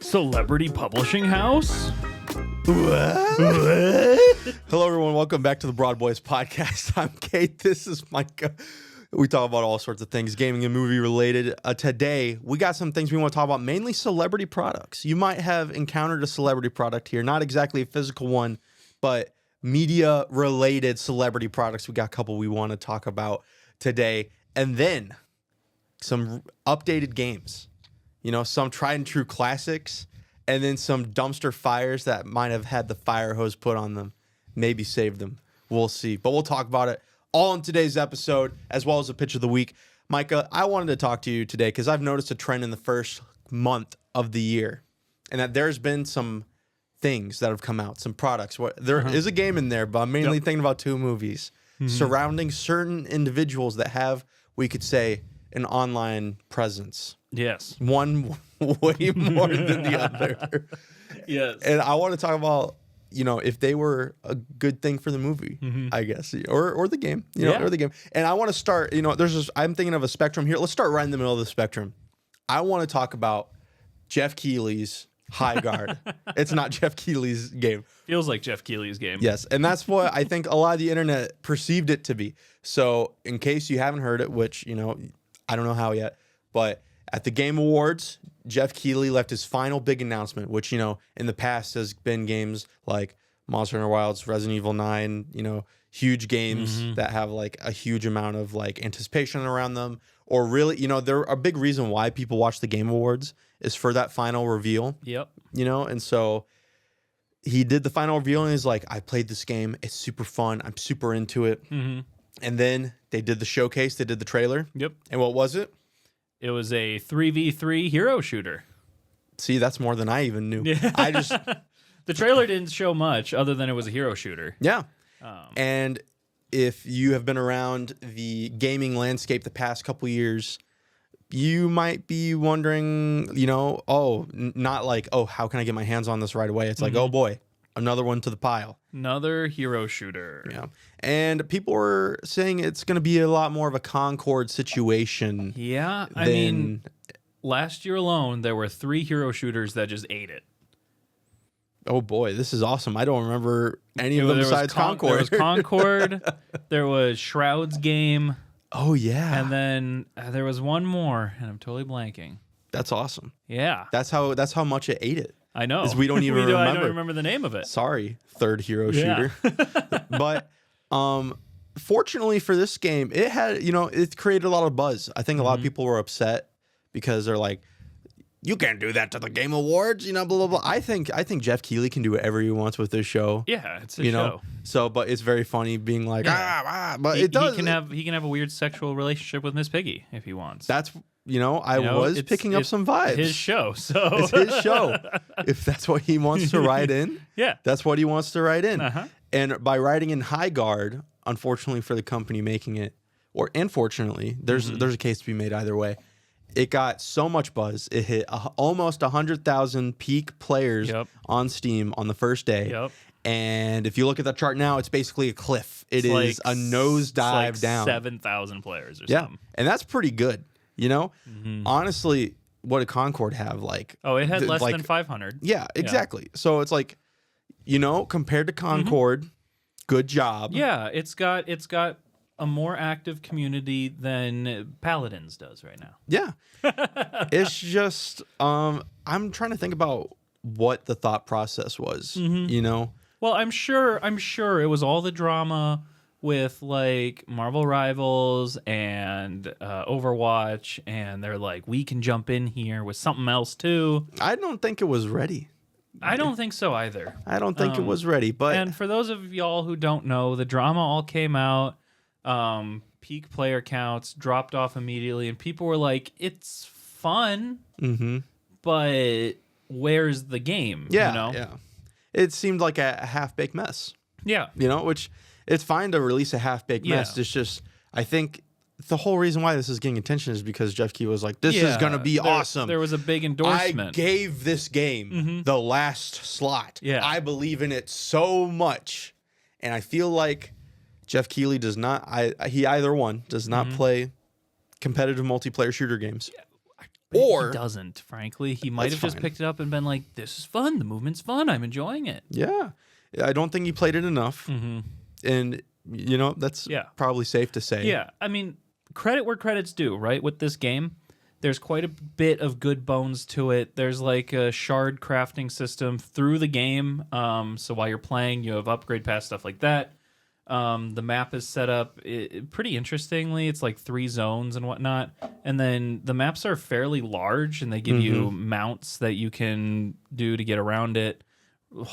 Celebrity publishing house? Hello, everyone. Welcome back to the Broadboys podcast. I'm Kate. This is Micah. We talk about all sorts of things, gaming and movie related. Today, we got some things we want to talk about, mainly celebrity products. You might have encountered a celebrity product here, not exactly a physical one, but media related celebrity products. We got a couple we want to talk about today. And then some updated games, you know, some tried and true classics, and then some dumpster fires that might have had the fire hose put on them, maybe saved them. We'll see. But we'll talk about it all in today's episode, as well as a pitch of the week. Micah, I wanted to talk to you today because I've noticed a trend in the first month of the year, and that there's been some things that have come out, some products. There is a game in there, but I'm mainly thinking about two movies surrounding certain individuals that have, we could say, an online presence. Yes. One way more than the other. Yes. And I want to talk about, you know, if they were a good thing for the movie, I guess, or the game, you know, or the game. And I want to start, you know, I'm thinking of a spectrum here. Let's start right in the middle of the spectrum. I want to talk about Jeff Keighley's Highguard. It's not Jeff Keighley's game. Feels like Jeff Keighley's game. Yes, and that's what I think a lot of the internet perceived it to be. So in case you haven't heard it, which, you know, I don't know how yet, but at the Game Awards, Jeff Keighley left his final big announcement, which, you know, in the past has been games like Monster Hunter Wilds, Resident Evil 9, you know, huge games that have like a huge amount of like anticipation around them. Or really, you know, a big reason why people watch the Game Awards is for that final reveal. Yep. You know, and so he did the final reveal and he's like, I played this game. It's super fun. I'm super into it. And then they did the showcase. They did the trailer. Yep. And what was it? It was a 3v3 hero shooter. See, that's more than I even knew. I just... The trailer didn't show much other than it was a hero shooter. Yeah. And if you have been around the gaming landscape the past couple years, you might be wondering, you know, not like, how can I get my hands on this right away? It's like, oh boy, another one to the pile. Another hero shooter. Yeah. And people were saying it's going to be a lot more of a Concord situation. Yeah. I mean, last year alone, there were 3 hero shooters that just ate it. Oh boy, this is awesome. I don't remember any of them besides Concord. There was Concord. There was Shroud's game. Oh yeah. And then there was one more, and I'm totally blanking. That's awesome. Yeah. That's how much it ate it. I know. Is we don't even remember. I don't remember the name of it. Sorry, third hero shooter. But fortunately for this game, it had, you know, it created a lot of buzz. I think a lot of people were upset because they're like, you can't do that to the Game Awards, you know, blah, blah, blah. I think Jeff Keighley can do whatever he wants with this show. Yeah, it's a you show. Know? So, but it's very funny being like, but it does. He can have a weird sexual relationship with Miss Piggy if he wants. That's, you know, I was picking up some vibes. His show, so. It's his show. If that's what he wants to write in, that's what he wants to write in. And by writing in Highguard, unfortunately for the company making it, or unfortunately, there's a case to be made either way. It got so much buzz. It hit almost 100,000 peak players on Steam on the first day. And if you look at the chart now, it's basically a cliff. It's is a nosedive down. 7,000 players or something. And that's pretty good. You know, honestly, what did Concord have? Like, it had less than 500. Yeah, exactly. So it's like, you know, compared to Concord, good job. Yeah, it's got a more active community than Paladins does right now. Yeah. It's just, I'm trying to think about what the thought process was, you know? Well, I'm sure it was all the drama with like Marvel Rivals and Overwatch, and they're like, we can jump in here with something else too. I don't think it was ready. I don't think so either. I don't think it was ready, but... And for those of y'all who don't know, the drama all came out. Peak player counts dropped off immediately, and people were like, it's fun, but where's the game? Yeah, you know? Yeah. It seemed like a half-baked mess. Yeah. You know, which it's fine to release a half-baked mess. It's just, I think the whole reason why this is getting attention is because Jeff Keighley was like, this is going to be awesome. There was a big endorsement. I gave this game the last slot. Yeah. I believe in it so much. And I feel like Jeff Keighley does not, he either one, does not play competitive multiplayer shooter games. Or he doesn't, frankly. He might have just fine. picked it up and been like, this is fun. The movement's fun. I'm enjoying it. Yeah. I don't think he played it enough. And, that's probably safe to say. Yeah. I mean, credit where credit's due, right? With this game, there's quite a bit of good bones to it. There's like a shard crafting system through the game. So while you're playing, you have upgrade pass, stuff like that. The map is set up pretty interestingly. It's like 3 zones and whatnot. And then the maps are fairly large, and they give you mounts that you can do to get around it.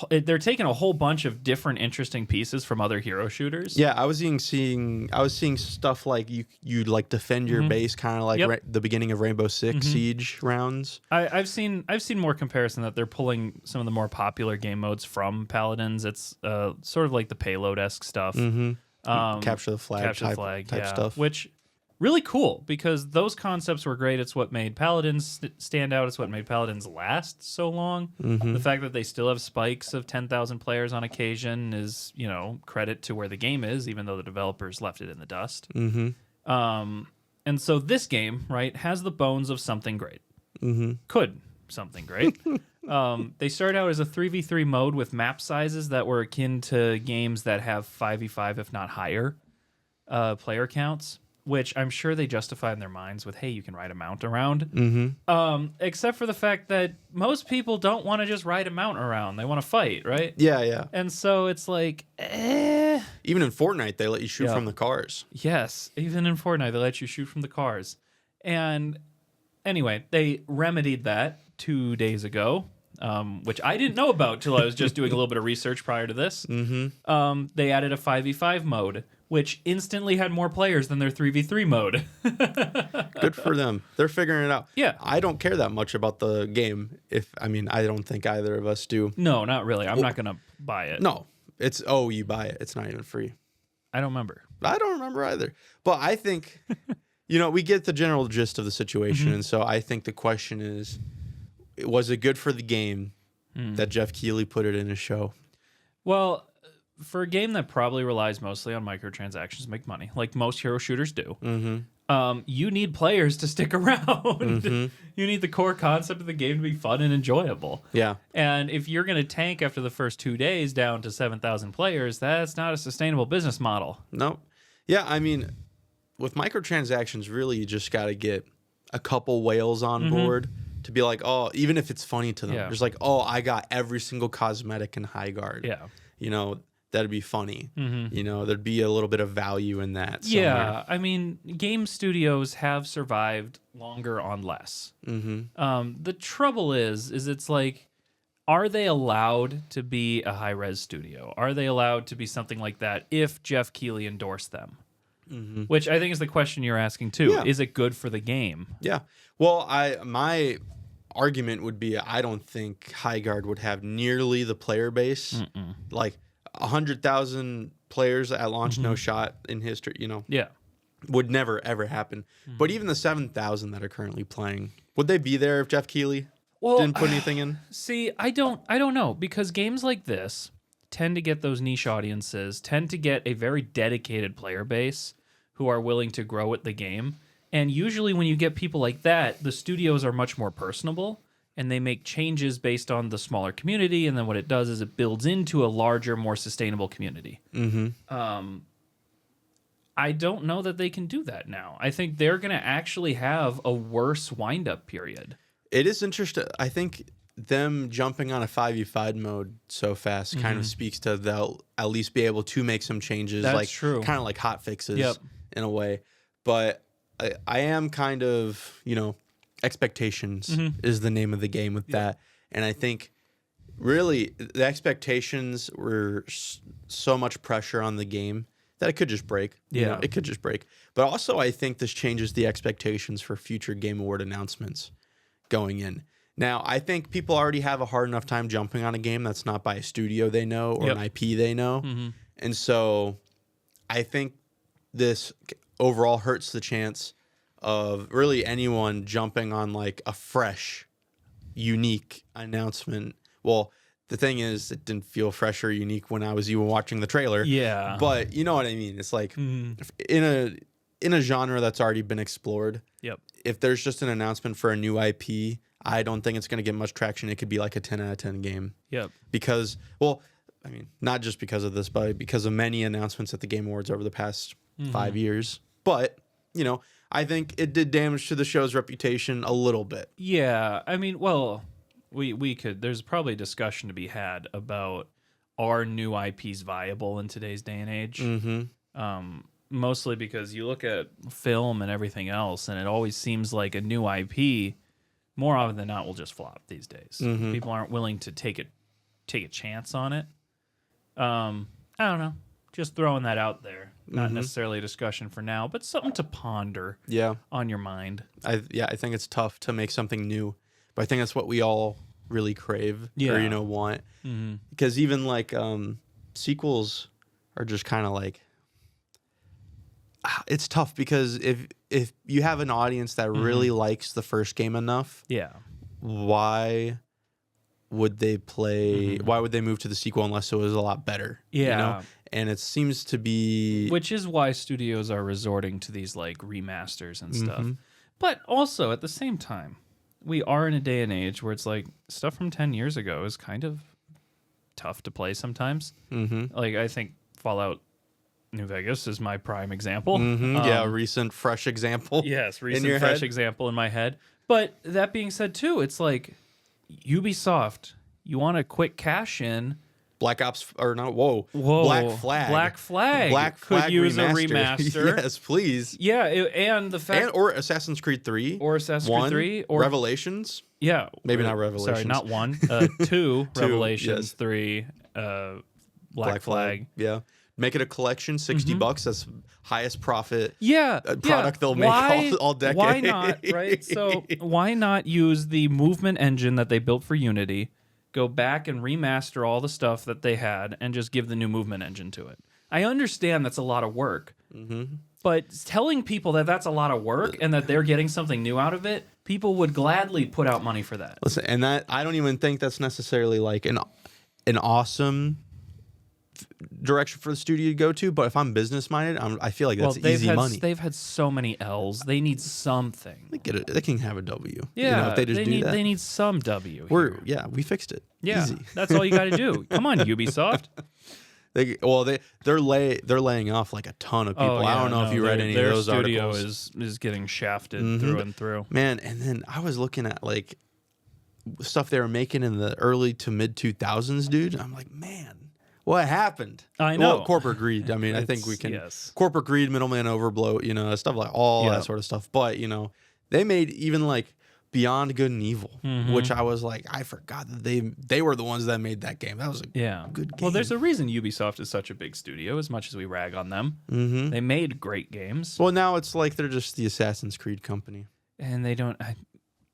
They're taking a whole bunch of different interesting pieces from other hero shooters. Yeah, I was seeing stuff like you like defend your base, kind of like the beginning of Rainbow Six Siege rounds. I've seen more comparison that they're pulling some of the more popular game modes from Paladins. It's sort of like the payload-esque stuff. Capture the flag type stuff. Which really cool, because those concepts were great. It's what made Paladins stand out. It's what made Paladins last so long. The fact that they still have spikes of 10,000 players on occasion is, credit to where the game is, even though the developers left it in the dust. And so this game, right, has the bones of something great. Could something great. They started out as a 3v3 mode with map sizes that were akin to games that have 5v5, if not higher, player counts, which I'm sure they justify in their minds with, hey, you can ride a mount around. Except for the fact that most people don't want to just ride a mount around. They want to fight, right? Yeah. And so it's like, Even in Fortnite, they let you shoot from the cars. Yes, even in Fortnite, they let you shoot from the cars. And anyway, they remedied that 2 days ago, which I didn't know about till I was just doing a little bit of research prior to this. They added a 5v5 mode, which instantly had more players than their 3v3 mode. Good for them. They're figuring it out. Yeah. I don't care that much about the game. I don't think either of us do. No, not really. I'm not going to buy it. No. It's, you buy it. It's not even free. I don't remember. I don't remember either. But I think, we get the general gist of the situation. And so I think the question is, was it good for the game that Jeff Keighley put it in his show? Well, for a game that probably relies mostly on microtransactions to make money, like most hero shooters do, you need players to stick around. You need the core concept of the game to be fun and enjoyable. Yeah. And if you're going to tank after the first 2 days down to 7,000 players, that's not a sustainable business model. No. Yeah, I mean, with microtransactions, really, you just got to get a couple whales on board to be like, even if it's funny to them, just like, I got every single cosmetic in Highguard. Yeah. That'd be funny. There'd be a little bit of value in that. Somewhere. Yeah, I mean, game studios have survived longer on less. The trouble is it's like, are they allowed to be a high-res studio? Are they allowed to be something like that if Jeff Keighley endorsed them? Which I think is the question you're asking, too. Yeah. Is it good for the game? Yeah. Well, my argument would be I don't think Highguard would have nearly the player base. Like 100,000 players at launch, no shot in history, Yeah. would never, ever happen. But even the 7,000 that are currently playing, would they be there if Jeff Keighley didn't put anything in? See, I don't know, because games like this tend to get those niche audiences, tend to get a very dedicated player base who are willing to grow at the game. And usually when you get people like that, the studios are much more personable, and they make changes based on the smaller community, and then what it does is it builds into a larger, more sustainable community. I don't know that they can do that now. I think they're going to actually have a worse wind-up period. It is interesting. I think them jumping on a 5v5 mode so fast kind of speaks to they'll at least be able to make some changes. That's true. Kind of like hot fixes in a way. But I am kind of, expectations is the name of the game with that. And I think really the expectations were so much pressure on the game that it could just break. It could just break. But also I think this changes the expectations for future Game Award announcements going in. Now, I think people already have a hard enough time jumping on a game that's not by a studio they know or an IP they know. And so I think this overall hurts the chance of really anyone jumping on like a fresh, unique announcement. Well, the thing is, it didn't feel fresh or unique when I was even watching the trailer. Yeah. But you know what I mean? It's like in in a genre that's already been explored. Yep. If there's just an announcement for a new IP, I don't think it's going to get much traction. It could be like a 10 out of 10 game. Yep. Because, well, I mean, not just because of this, but because of many announcements at the Game Awards over the past 5 years. But, you know, I think it did damage to the show's reputation a little bit. Yeah. I mean, well, we could, there's probably a discussion to be had about are new IPs viable in today's day and age? Mostly because you look at film and everything else, and it always seems like a new IP, more often than not, will just flop these days. People aren't willing to take a chance on it. I don't know. Just throwing that out there. Not necessarily a discussion for now, but something to ponder on your mind. I think it's tough to make something new, but I think that's what we all really crave or, you know, want. Because even like sequels are just kind of like, it's tough because if you have an audience that really likes the first game enough, why would they play? Why would they move to the sequel unless it was a lot better? You know? And it seems to be, which is why studios are resorting to these like remasters and stuff. But also at the same time, we are in a day and age where it's like stuff from 10 years ago is kind of tough to play sometimes. Like I think Fallout New Vegas is my prime example. Recent, fresh example. Yes, recent, fresh example in my head. But that being said, too, it's like Ubisoft, you want a quick cash in. Black Ops, or not, Black Flag could use a remaster. Yes, please. Yeah, and the fact... or Assassin's Creed 3. Or Assassin's Creed 3. Or Revelations. Yeah. Maybe not Revelations. Sorry, not 1. 2, Revelations, 3, Black Flag. Yeah. Make it a collection, $60. That's highest profit product they'll make all decade. Why not, right? So why not use the movement engine that they built for Unity, go back and remaster all the stuff that they had, and just give the new movement engine to it? I understand that's a lot of work, but telling people that that's a lot of work and that they're getting something new out of it, people would gladly put out money for that. Listen, and that I don't even think that's necessarily like an awesome direction for the studio to go to, but if I'm business minded, I feel like that's easy money. They've had so many L's. They need something. They get it. They can have a W. Yeah, you know, if they just do that. They need some W. We fixed it. Yeah, easy. That's all you got to do. Come on, Ubisoft. They're laying off like a ton of people. I don't know if you read any of those articles. Their studio is getting shafted through and through. Man, and then I was looking at like stuff they were making in the early to mid 2000s, dude. I'm like, man. What happened? I know. Well, corporate greed. I mean, I think we can... Corporate greed, middleman overbloat, you know, stuff like all that sort of stuff. But, you know, they made even like Beyond Good and Evil, which I was like, I forgot that they were the ones that made that game. That was a good game. Well, there's a reason Ubisoft is such a big studio, as much as we rag on them. They made great games. Well, now it's like they're just the Assassin's Creed company. And they don't...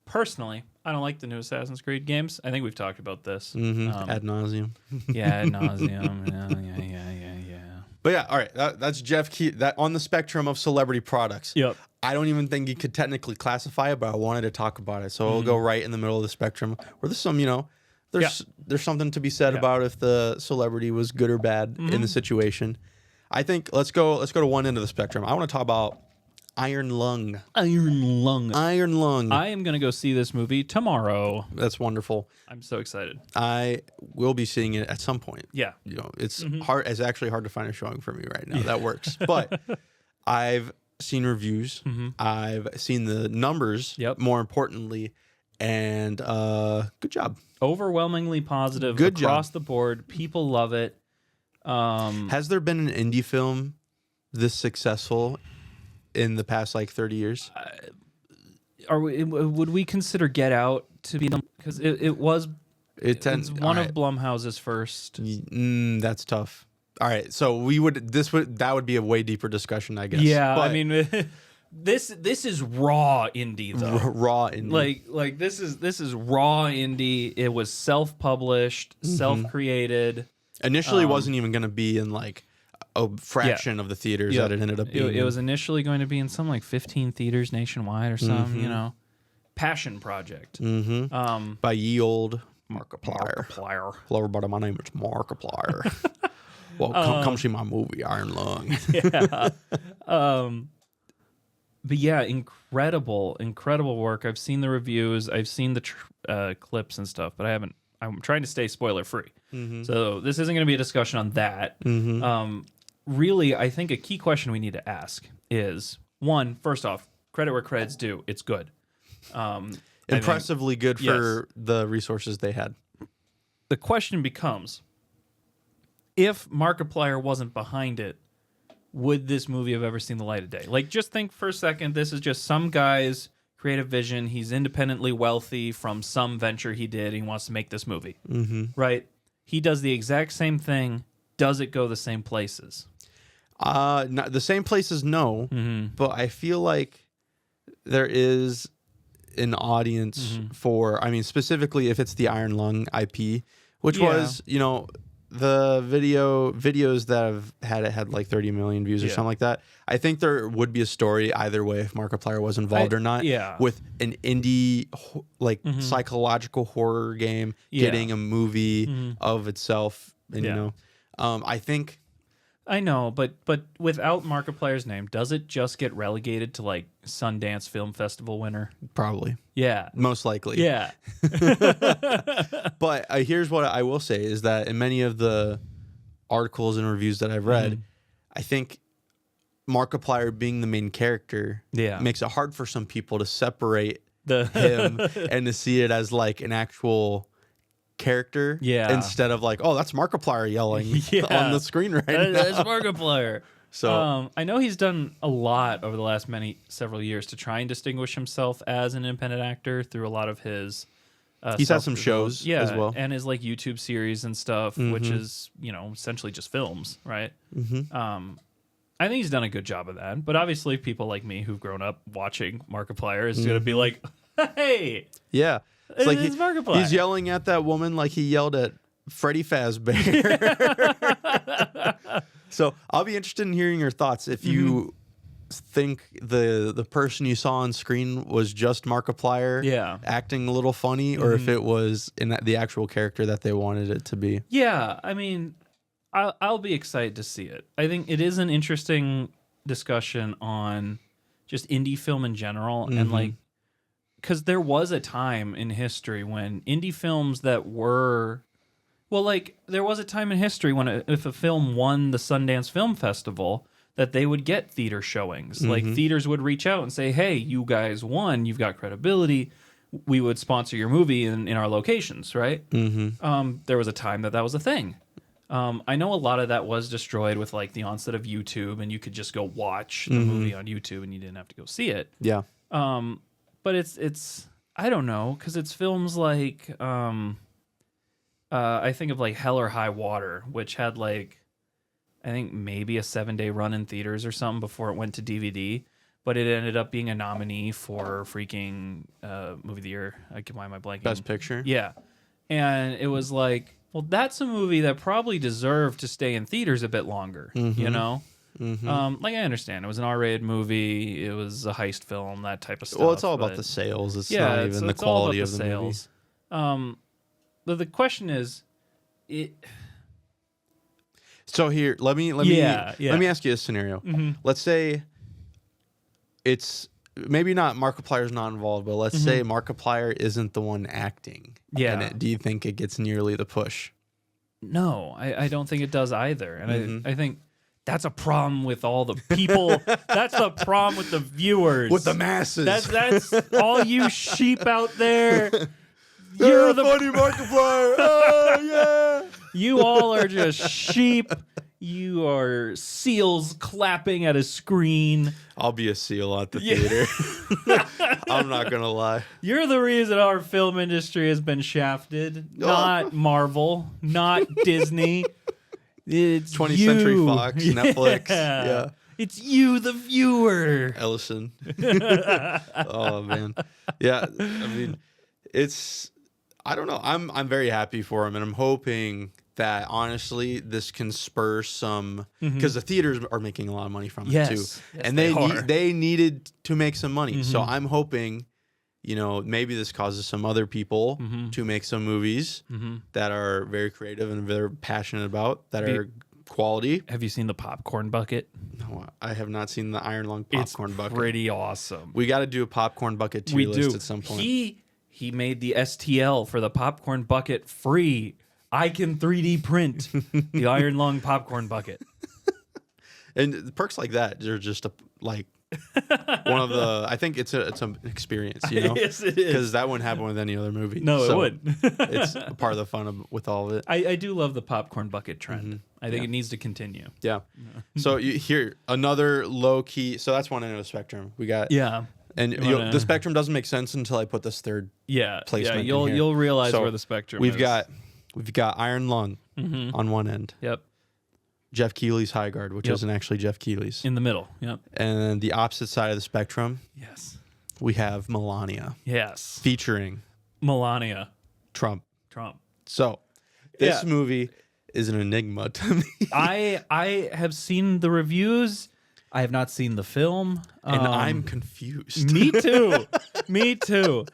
Personally, I don't like the new Assassin's Creed games. I think we've talked about this. Ad nauseum. Ad nauseum. Yeah. But yeah, all right. That's Jeff Key. That on the spectrum of celebrity products. Yep. I don't even think you could technically classify it, but I wanted to talk about it. So it'll go right in the middle of the spectrum. Where there's some, you know, there's something to be said about if the celebrity was good or bad in the situation. I think let's go to one end of the spectrum. I want to talk about Iron Lung. I am going to go see this movie tomorrow. That's wonderful. I'm so excited. I will be seeing it at some point. Yeah. You know, it's hard. It's actually hard to find a showing for me right now. That works. But I've seen reviews. I've seen the numbers. More importantly, and good job. Overwhelmingly positive. Good across job. the board. People love it. Has there been an indie film this successful in the past like 30 years? Would we consider Get Out to be, because it's one of Blumhouse's first? That's tough. All right, so that would be a way deeper discussion, I guess. Yeah, but I mean, this is raw indie though. Raw indie. Like this is raw indie. It was self-published, self-created. Initially, it wasn't even going to be in like a fraction of the theaters that it ended up being. It was initially going to be in some like 15 theaters nationwide or some, you know, passion project. By ye old Markiplier. Hello, everybody. My name is Markiplier. Well, come see my movie, Iron Lung. But yeah, incredible work. I've seen the reviews, I've seen the clips and stuff, but I'm trying to stay spoiler free. So this isn't going to be a discussion on that. Really, I think a key question we need to ask is, one, first off, credit where credit's due. It's good. Impressively good for the resources they had. The question becomes, if Markiplier wasn't behind it, would this movie have ever seen the light of day? Like, just think for a second, this is just some guy's creative vision. He's independently wealthy from some venture he did. He wants to make this movie, right? He does the exact same thing. Does it go the same places? Not the same places, no. But I feel like there is an audience for, I mean, specifically if it's the Iron Lung IP, which was, you know, the videos that have had like 30 million views or something like that. I think there would be a story either way if Markiplier was involved or not. With an indie psychological horror game getting a movie of itself, and you know, I think. I know, but without Markiplier's name, does it just get relegated to like Sundance Film Festival winner? Probably. Yeah. Most likely. Yeah. But here's what I will say is that in many of the articles and reviews that I've read, I think Markiplier being the main character makes it hard for some people to separate him and to see it as like an actual character instead of like, oh, that's Markiplier yelling on the screen right now. That's Markiplier. So I know he's done a lot over the last several years to try and distinguish himself as an independent actor through a lot of his he's had some shows as well, and his like YouTube series and stuff, which is, you know, essentially just films, right? I think he's done a good job of that, but obviously people like me who've grown up watching Markiplier is going to be like, hey, it's like Markiplier. He's yelling at that woman like he yelled at Freddy Fazbear. So I'll be interested in hearing your thoughts. If you think the person you saw on screen was just Markiplier acting a little funny, or if it was in the actual character that they wanted it to be. Yeah, I mean, I'll be excited to see it. I think it is an interesting discussion on just indie film in general, and like, because there was a time in history when indie films that were, well, like there was a time in history when if a film won the Sundance Film Festival, that they would get theater showings. Like theaters would reach out and say, hey, you guys won, you've got credibility, we would sponsor your movie in our locations, right? There was a time that was a thing. I know a lot of that was destroyed with like the onset of YouTube, and you could just go watch the movie on YouTube and you didn't have to go see it. Yeah. But it's I don't know, because it's films like I think of like Hell or High Water, which had like I think maybe a 7-day run in theaters or something before it went to DVD, but it ended up being a nominee for freaking movie of the year. Why am I blanking? Best Picture. Yeah, and it was like, well, that's a movie that probably deserved to stay in theaters a bit longer, you know. Like I understand it was an R-rated movie, it was a heist film, that type of stuff. Well, it's all about the sales. It's not even the quality of the sales. Movie. But the question is, So here, let me ask you a scenario. Let's say it's maybe not Markiplier's not involved, but let's say Markiplier isn't the one acting. And do you think it gets nearly the push? No, I don't think it does either. And I think that's a problem with all the people. That's the problem with the viewers. With the masses. That's all you sheep out there. You're the funny Markiplier. Oh, yeah. You all are just sheep. You are seals clapping at a screen. I'll be a seal at the theater. I'm not going to lie. You're the reason our film industry has been shafted. Not Marvel, not Disney. It's 20th Century Fox, Netflix. Yeah. It's you, the viewer. Ellison. Oh, man. Yeah. I mean, I don't know. I'm very happy for him, and I'm hoping that honestly this can spur some, because the theaters are making a lot of money from it too, and they needed to make some money. So I'm hoping, you know, maybe this causes some other people to make some movies that are very creative and very passionate about, that are quality. Have you seen The Popcorn Bucket? No, I have not seen the Iron Lung popcorn bucket. It's pretty awesome. We got to do a popcorn bucket tier list at some point. He made the STL for the popcorn bucket free. I can 3D print the Iron Lung popcorn bucket. And perks like that are just one of the. I think it's an experience, you know. Yes, it is. Because that wouldn't happen with any other movie. No, it wouldn't. It's a part of the fun with all of it. I do love the popcorn bucket trend. I think it needs to continue. Yeah. So here another low key. So that's one end of the spectrum. We got And the spectrum doesn't make sense until I put this third placement. Yeah, you'll realize where the spectrum is. We've got Iron Lung on one end. Yep. Jeff Keighley's Highguard, which isn't actually Jeff Keighley's. In the middle. Yep. And then the opposite side of the spectrum. Yes. We have Melania. Yes. Featuring Melania. Trump. So this movie is an enigma to me. I have seen the reviews. I have not seen the film. And I'm confused. Me too.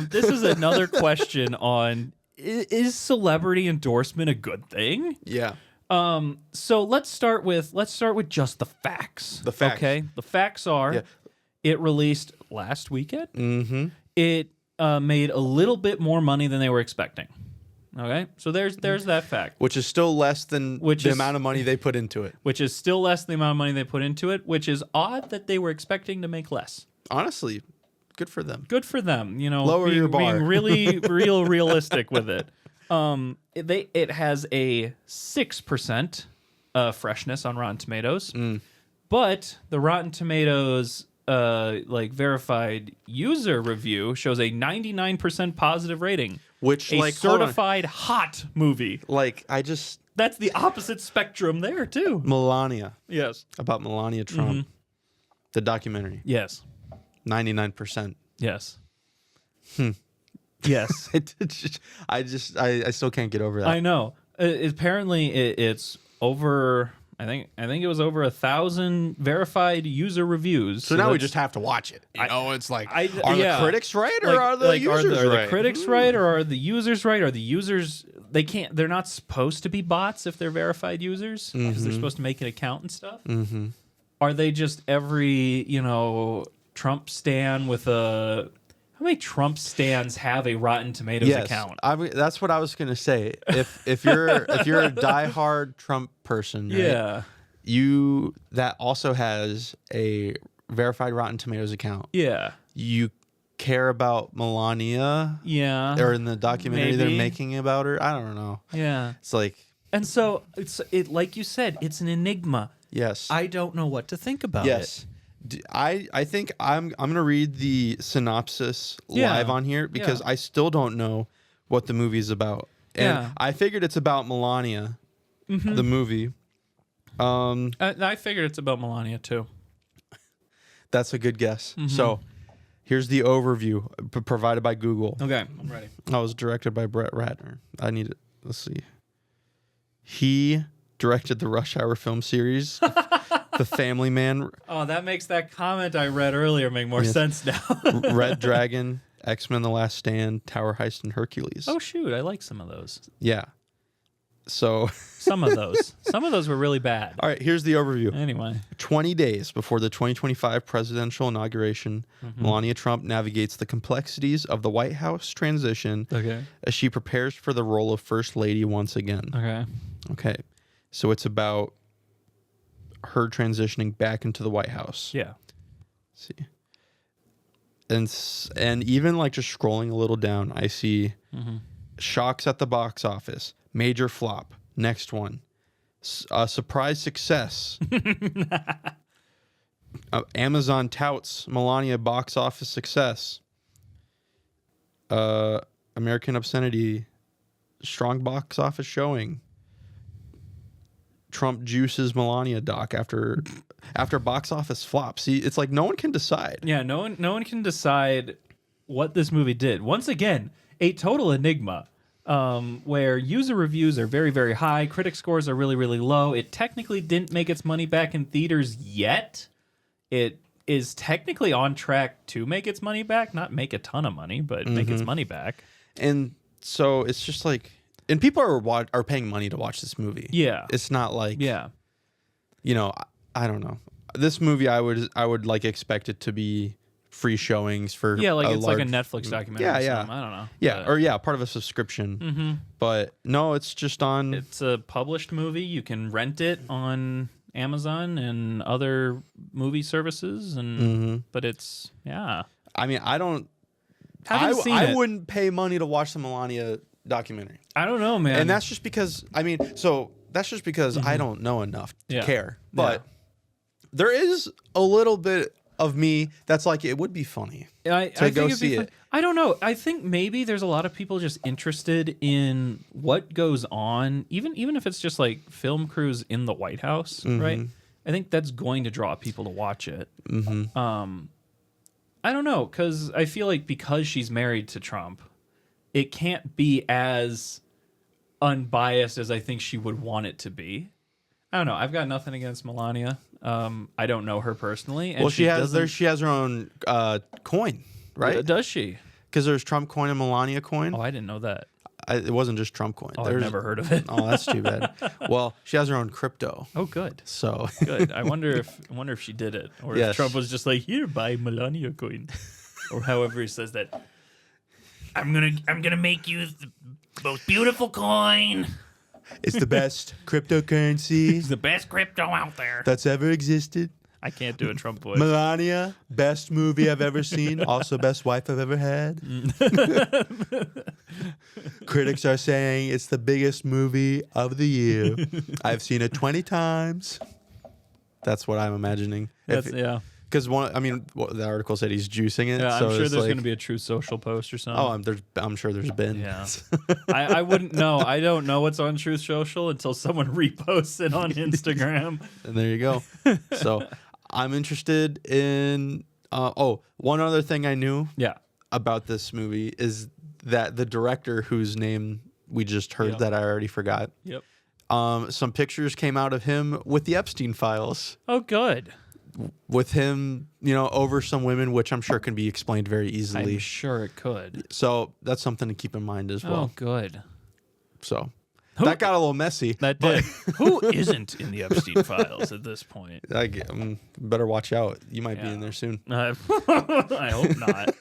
This is another question on, is celebrity endorsement a good thing? Yeah. So let's start with just the facts. The facts. Okay. The facts are it released last weekend. Mm-hmm. It made a little bit more money than they were expecting. Okay. So there's that fact. Which is still less than the amount of money they put into it. Which is still less than the amount of money they put into it, which is odd that they were expecting to make less. Honestly, good for them. Good for them. You know, lower your bar. Being really realistic with it. It has a 6% freshness on Rotten Tomatoes, but the Rotten Tomatoes verified user review shows a 99% positive rating, which a certified hot movie. That's the opposite spectrum there too. Melania. Yes. About Melania Trump, the documentary. Yes. 99%. Yes. Yes. I still can't get over that. I know. Apparently, it's over. I think it was over 1,000 verified user reviews. So now we just have to watch it. It's like, are the critics right or are the users are right? the critics right or are the users right? Are the users they're not supposed to be bots if they're verified users because they're supposed to make an account and stuff. Mm-hmm. Are they just every Trump stan with a? How many Trump stans have a Rotten Tomatoes account? That's what I was gonna say. If you're a diehard Trump person, right, that also has a verified Rotten Tomatoes account. Yeah, you care about Melania. Yeah, or in the documentary they're making about her. I don't know. Yeah, it's like, and so it like you said, it's an enigma. Yes, I don't know what to think about it. I think I'm gonna read the synopsis live on here because I still don't know what the movie's about, and I figured it's about Melania, the movie. I figured it's about Melania too. That's a good guess. So here's the overview provided by Google. Okay, I'm ready. I was directed by Brett Ratner. I need it. Let's see. He directed the Rush Hour film series. The Family Man. Oh, that makes that comment I read earlier make more sense now. Red Dragon, X-Men: The Last Stand, Tower Heist, and Hercules. Oh shoot, I like some of those. Yeah. So some of those were really bad. All right, here's the overview. Anyway, 20 days before the 2025 presidential inauguration, Melania Trump navigates the complexities of the White House transition as she prepares for the role of First Lady once again. Okay. So it's about her transitioning back into the White House. Yeah. Let's see. And even like just scrolling a little down, I see shocks at the box office, major flop, next one, surprise success. Amazon touts Melania box office success. American Obscenity, strong box office showing. Trump juices Melania doc after box office flop. See, it's like no one can decide. Yeah, no one can decide what this movie did. Once again, a total enigma. Where user reviews are very, very high, critic scores are really, really low. It technically didn't make its money back in theaters yet. It is technically on track to make its money back, not make a ton of money, but make its money back. And so it's just like, and people are paying money to watch this movie. Yeah. It's not like, I don't know. this movie, I would like expect it to be free showings for like it's large, like a Netflix documentary. Yeah, or something. I don't know. Yeah, but, or part of a subscription. But no, it's just on. It's a published movie. You can rent it on Amazon and other movie services, and but it's I mean, I don't. Haven't seen I it. wouldn't pay money to watch the Melania documentary. I don't know, man. And that's just because that's just because I don't know enough to care. But there is a little bit of me that's like it would be funny to go see it. I don't know. I think maybe there's a lot of people just interested in what goes on, even if it's just like film crews in the White House, right? I think that's going to draw people to watch it. I don't know, because I feel like because she's married to Trump, it can't be as unbiased as I think she would want it to be. I don't know. I've got nothing against Melania. I don't know her personally. And she has her own coin, right? Does she? Because there's Trump coin and Melania coin. Oh, I didn't know that. It wasn't just Trump coin. I've never heard of it. Oh, that's too bad. Well, she has her own crypto. Oh, good. So good. I wonder if she did it, or if Trump was just like, "Here, buy Melania coin," or however he says that. I'm gonna make you the most beautiful coin. It's the best cryptocurrency. It's the best crypto out there that's ever existed. I can't do a Trump voice. Melania, best movie I've ever seen. Also, best wife I've ever had. Critics are saying it's the biggest movie of the year. I've seen it 20 times. That's what I'm imagining. Because the article said he's juicing it. Yeah, so I'm sure there's like, going to be a True Social post or something. Oh, I'm sure there's been. Yeah. I wouldn't know. I don't know what's on Truth Social until someone reposts it on Instagram. And there you go. So I'm interested in. One other thing I knew about this movie is that the director, whose name we just heard that I already forgot. Yep. Some pictures came out of him with the Epstein files. Oh, good. With him, over some women, which I'm sure can be explained very easily. I'm sure it could. So that's something to keep in mind as well. Oh, good. So that got a little messy. That did. Who isn't in the Epstein files at this point? Better watch out. You might be in there soon. I hope not.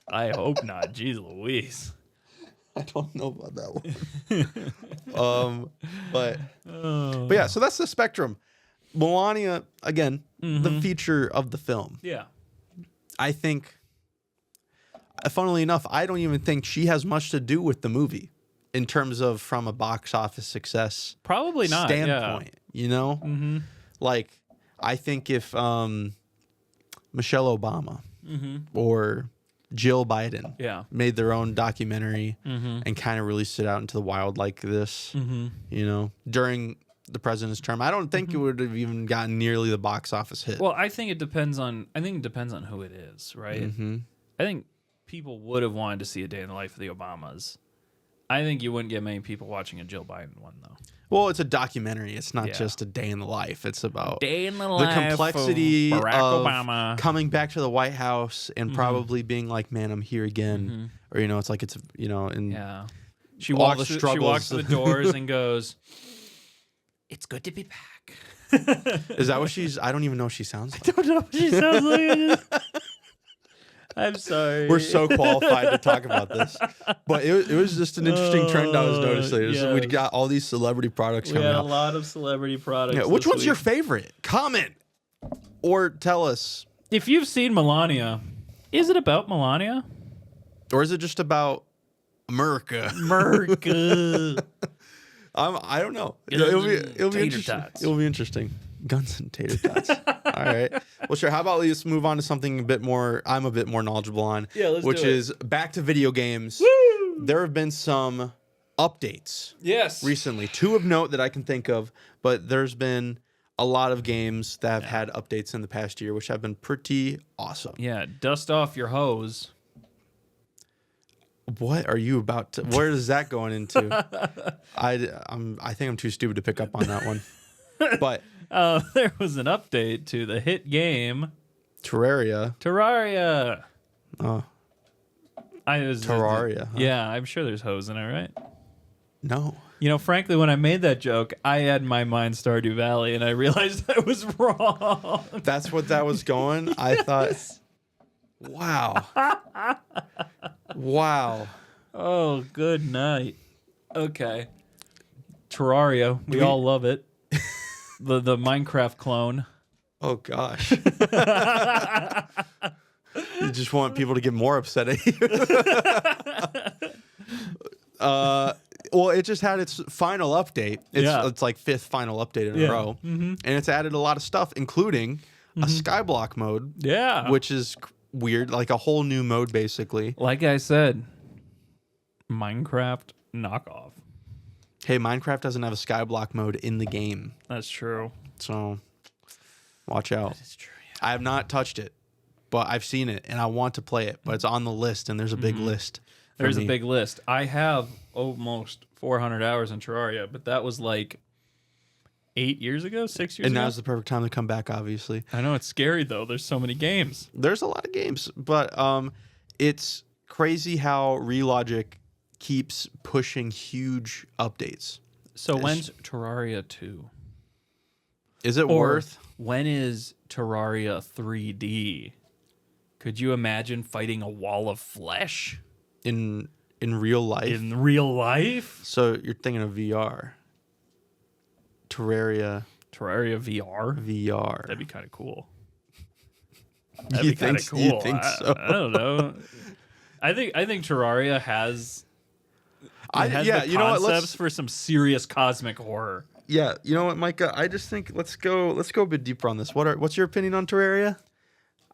I hope not. Jeez Louise. I don't know about that one. But yeah, so that's the spectrum. Melania, again, the feature of the film. Yeah. I think, funnily enough, I don't even think she has much to do with the movie in terms of from a box office success probably not standpoint. Like, I think if Michelle Obama or Jill Biden made their own documentary and kind of released it out into the wild like this, during the president's term, I don't think it would have even gotten nearly the box office hit. Well, I think it depends on who it is, right? I think people would have wanted to see a day in the life of the Obamas. I think you wouldn't get many people watching a Jill Biden one, though. Well, it's a documentary. It's not just a day in the life. It's about day in the life complexity of Barack Obama coming back to the White House and probably being like, "Man, I'm here again," or it's like She walks through the doors and goes, "It's good to be back." Is that what she's? I don't even know what she sounds like. I don't know what she sounds like. I'm sorry. We're so qualified to talk about this, but it was just an interesting trend I was noticing. We got all these celebrity products coming out. We had a lot of celebrity products. Yeah, which one's your favorite? Comment or tell us. If you've seen Melania, is it about Melania? Or is it just about America? I don't know. It'll be interesting. It'll be interesting. Guns and tater tots. All right. Well, sure. How about let's move on to something I'm a bit more knowledgeable on. Yeah, let's which do it. is back to video games. Woo! There have been some updates. Yes. Recently. 2 of note that I can think of, but there's been a lot of games that have had updates in the past year, which have been pretty awesome. Yeah. Dust off your hose. What are you about to? Where is that going into? I think I'm too stupid to pick up on that one. But there was an update to the hit game Terraria. Oh, Terraria. Yeah, I'm sure there's hose in it, right? No. Frankly, when I made that joke, I had in my mind Stardew Valley, and I realized I was wrong. That's what that was going. I thought, wow. Wow. Oh, good night. Okay. Terraria. We all love it. The Minecraft clone. Oh, gosh. You just want people to get more upset at you. Well, it just had its final update. It's like 5th final update in a row. And it's added a lot of stuff, including a skyblock mode. Yeah. Which is weird, like a whole new mode, basically. Like I said, Minecraft knockoff. Hey, Minecraft doesn't have a skyblock mode in the game. That's true. So, watch out. That is true. Yeah. I have not touched it, but I've seen it, and I want to play it, but it's on the list, and there's a big list. There's a big list. I have almost 400 hours in Terraria, but that was like 8 years ago, 6 years ago. And now's the perfect time to come back, obviously. I know, it's scary, though. There's so many games. There's a lot of games, but it's crazy how Relogic keeps pushing huge updates. So when's Terraria 2? Is it worth? When is Terraria 3D? Could you imagine fighting a wall of flesh? In real life? In real life? So you're thinking of VR. Terraria VR? VR. That'd be kind of cool. That'd be kind of cool. You think so? I don't know. I think Terraria has the concepts for some serious cosmic horror. Yeah, you know what, Micah? I just think let's go a bit deeper on this. What's your opinion on Terraria?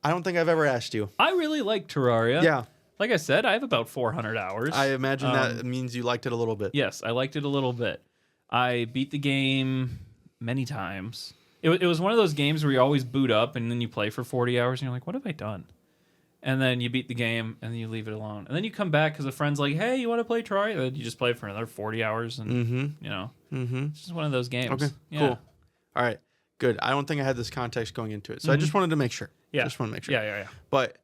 I don't think I've ever asked you. I really like Terraria. Yeah. Like I said, I have about 400 hours. I imagine that means you liked it a little bit. Yes, I liked it a little bit. I beat the game many times. It was one of those games where you always boot up and then you play for 40 hours and you're like, what have I done? And then you beat the game and then you leave it alone. And then you come back because a friend's like, hey, you want to play Terraria? And then you just play for another 40 hours and, it's just one of those games. Okay, cool. All right, good. I don't think I had this context going into it. So I just wanted to make sure. Yeah. Just want to make sure. Yeah. But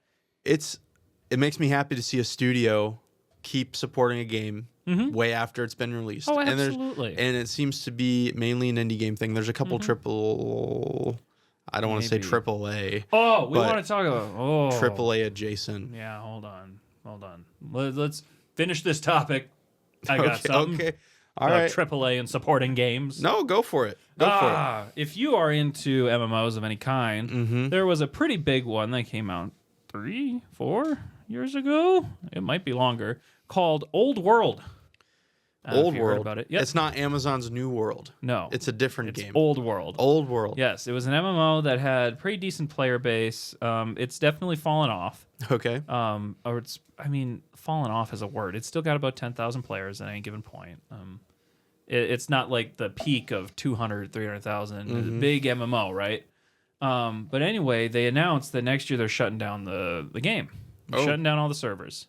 it makes me happy to see a studio keep supporting a game way after it's been released. Oh, absolutely. And it seems to be mainly an indie game thing. There's a couple I don't want to say triple A. Oh, we want to talk about triple A adjacent. Yeah, hold on. Let's finish this topic. I got something. Okay. All right. Triple A and supporting games. No, go for it. Go for it. If you are into MMOs of any kind, there was a pretty big one that came out 3-4 years ago. It might be longer. Called Old World. Old World. About it. Yep. It's not Amazon's New World. No. It's a different game. Old World. Old World. Yes, it was an MMO that had pretty decent player base. It's definitely fallen off. Okay. Fallen off is a word. It's still got about 10,000 players at any given point. It's not like the peak of 200, 300,000. It's a big MMO, right? But anyway, they announced that next year they're shutting down the game. Shutting down all the servers.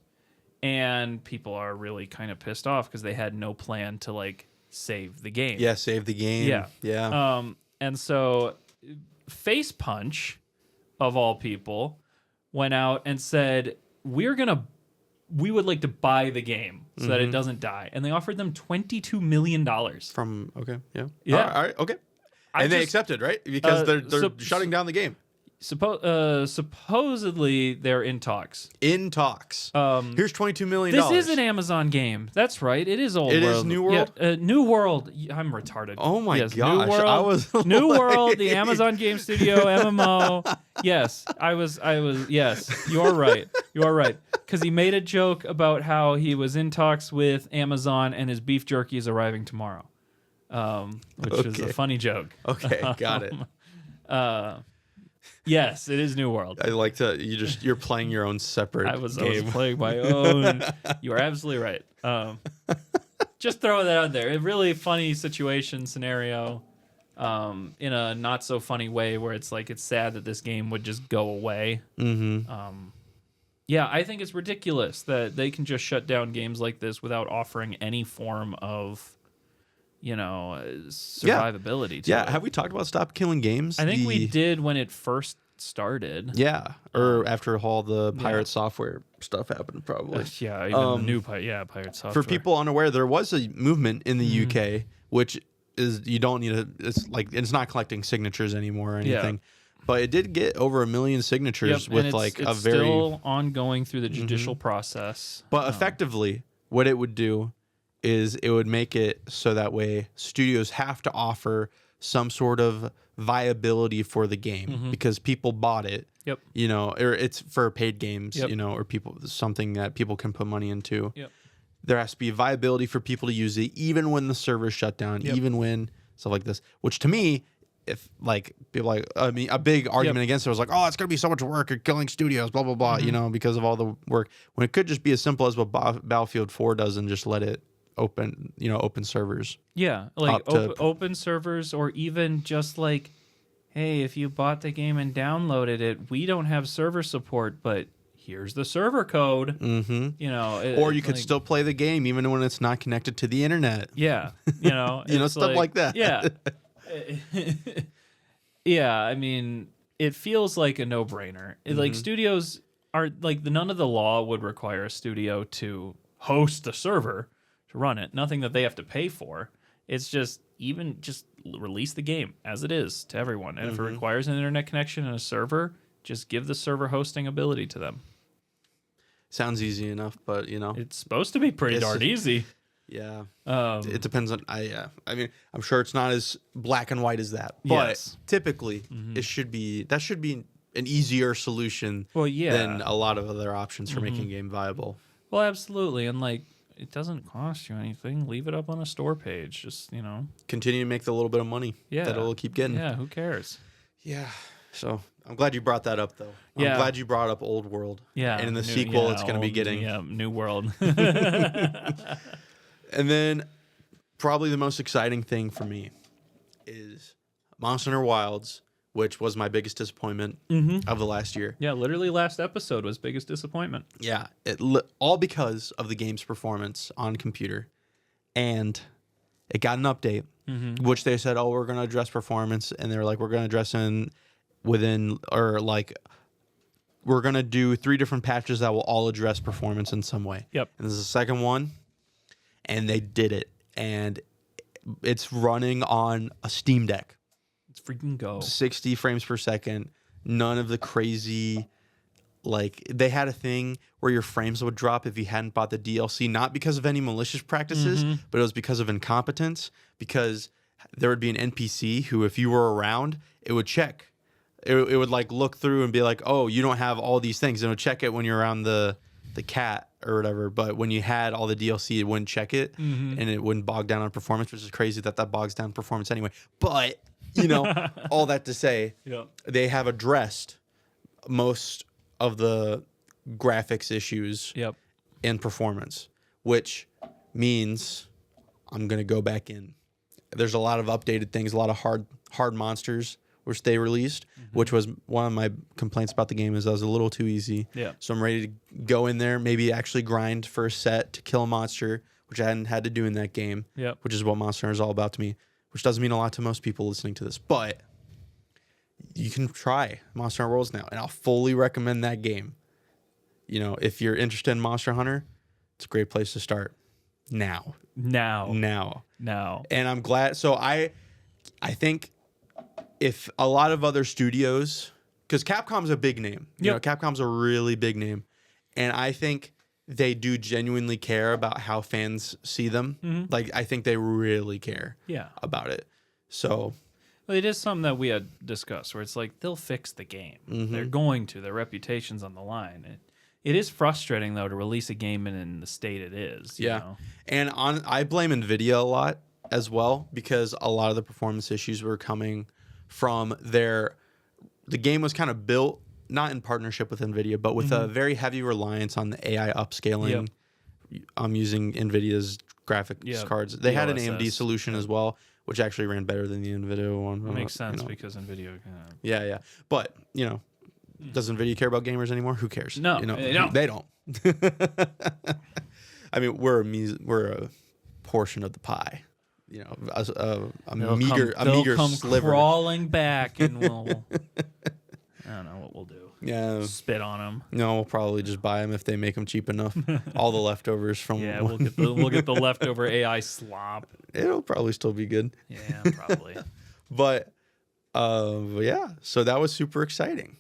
And people are really kind of pissed off because they had no plan to save the game. Yeah, save the game. Yeah. And so Face Punch, of all people, went out and said, we would like to buy the game so that it doesn't die. And they offered them $22 million. Yeah. All right. Okay. And they accepted, right? Because they're shutting down the game. Supposedly they're in talks. Here's $22 million. This is an Amazon game. That's right. It is Old World. It is New World? Yeah, New World. I'm retarded. Oh my gosh. New World, I was New World, the Amazon Game Studio, MMO. Yes, I was. Yes, you are right. Because he made a joke about how he was in talks with Amazon and his beef jerky is arriving tomorrow. Which is a funny joke. Okay, got it. Yes, it is New World. I like to you're playing your own separate game. I was playing my own. You are absolutely right. Just throw that out there. A really funny scenario, in a not so funny way where it's sad that this game would just go away. Yeah, I think it's ridiculous that they can just shut down games like this without offering any form of survivability to it. Have we talked about Stop Killing Games? I think we did when it first started. Yeah, or after all the pirate software stuff happened, probably. Yeah, even the new pirate software. For people unaware, there was a movement in the UK, which is you don't need to. It's not collecting signatures anymore or anything, but it did get over 1 million signatures with like a very still ongoing through the judicial process. But effectively, what it would do is it would make it so that way studios have to offer some sort of viability for the game because people bought it. Yep. You know, or it's for paid games, Yep. you know, or something that people can put money into. Yep. There has to be viability for people to use it, even when the server's shut down, even when stuff like this, which to me, if like people like, I mean, a big argument against it was like, oh, it's going to be so much work. You're killing studios, blah, blah, blah, you know, because of all the work, when it could just be as simple as what Battlefield 4 does and just let it open, you know, open servers. Yeah. Like open servers, or even just like, hey, if you bought the game and downloaded it, we don't have server support, but here's the server code. You know, or you could still play the game even when it's not connected to the internet. Yeah, you know, you know, stuff like that. Yeah, yeah. I mean, it feels like a no-brainer. Like studios are like none of the law would require a studio to host a server to run it. Nothing that they have to pay for. It's just release the game as it is to everyone. And if it requires an internet connection and a server, just give the server hosting ability to them. Sounds easy enough, but you know, it's supposed to be pretty darn easy. Yeah. It depends on, I mean, I'm sure it's not as black and white as that, but typically that should be an easier solution than a lot of other options for making a game viable. Well, absolutely. And like, it doesn't cost you anything. Leave it up on a store page. Just, you know, continue to make the little bit of money that it'll keep getting. Yeah. Who cares? Yeah. So I'm glad you brought that up, though. I'm glad you brought up Old World. Yeah. And in the sequel, it's going to be getting New World. And then probably the most exciting thing for me is Monster Hunter Wilds, which was my biggest disappointment of the last year. Yeah, literally last episode was biggest disappointment. Yeah, all because of the game's performance on computer. And it got an update, which they said, oh, we're going to address performance. And they were like, we're going to address we're going to do 3 different patches that will all address performance in some way. Yep. And this is the second one. And they did it. And it's running on a Steam Deck. Let's freaking go. 60 frames per second. None of the crazy, like, they had a thing where your frames would drop if you hadn't bought the DLC, not because of any malicious practices, but it was because of incompetence, because there would be an NPC who, if you were around, it would check. It would, like, look through and be like, oh, you don't have all these things. And it would check it when you're around the cat or whatever, but when you had all the DLC, it wouldn't check it, and it wouldn't bog down on performance, which is crazy that bogs down performance anyway. But, you know, all that to say, they have addressed most of the graphics issues and performance, which means I'm going to go back in. There's a lot of updated things, a lot of hard monsters which they released, which was one of my complaints about the game, is that it was a little too easy. Yeah. So I'm ready to go in there, maybe actually grind for a set to kill a monster, which I hadn't had to do in that game, which is what Monster Hunter is all about to me, which doesn't mean a lot to most people listening to this. But you can try Monster Hunter Worlds now, and I'll fully recommend that game. You know, if you're interested in Monster Hunter, it's a great place to start. Now. And I'm glad. So I think if a lot of other studios, because Capcom's a big name, you know, Capcom's a really big name, and I think they do genuinely care about how fans see them. Like, I think they really care about it. So, well, it is something that we had discussed, where it's like they'll fix the game. They're going to. Their reputation's on the line. It is frustrating, though, to release a game in the state it is. You know? And I blame NVIDIA a lot as well, because a lot of the performance issues were coming from the game was kind of built not in partnership with NVIDIA, but with a very heavy reliance on the AI upscaling. I'm using NVIDIA's graphics cards. They had an AMD solution as well, which actually ran better than the NVIDIA one. That makes sense, because NVIDIA. Yeah. But, you know, does NVIDIA care about gamers anymore? Who cares? No, you know, they don't. I mean, we're a portion of the pie. You know, a meager they'll come sliver. Crawling back, and we'll. I don't know. we'll do. Yeah. Spit on them. No, we'll probably just buy them if they make them cheap enough. All the leftovers from. Yeah, we'll get the leftover AI slop. It'll probably still be good. Yeah, probably. But yeah, so that was super exciting.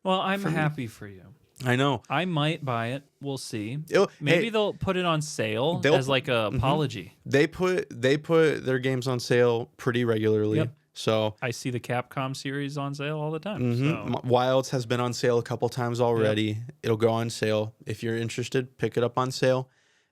Well, I'm happy for you. I know. I might buy it. We'll see. Maybe They'll put it on sale as like a apology. They put their games on sale pretty regularly. Yep. So I see the Capcom series on sale all the time. So. Wilds has been on sale a couple times already. Yep. It'll go on sale. If you're interested, pick it up on sale.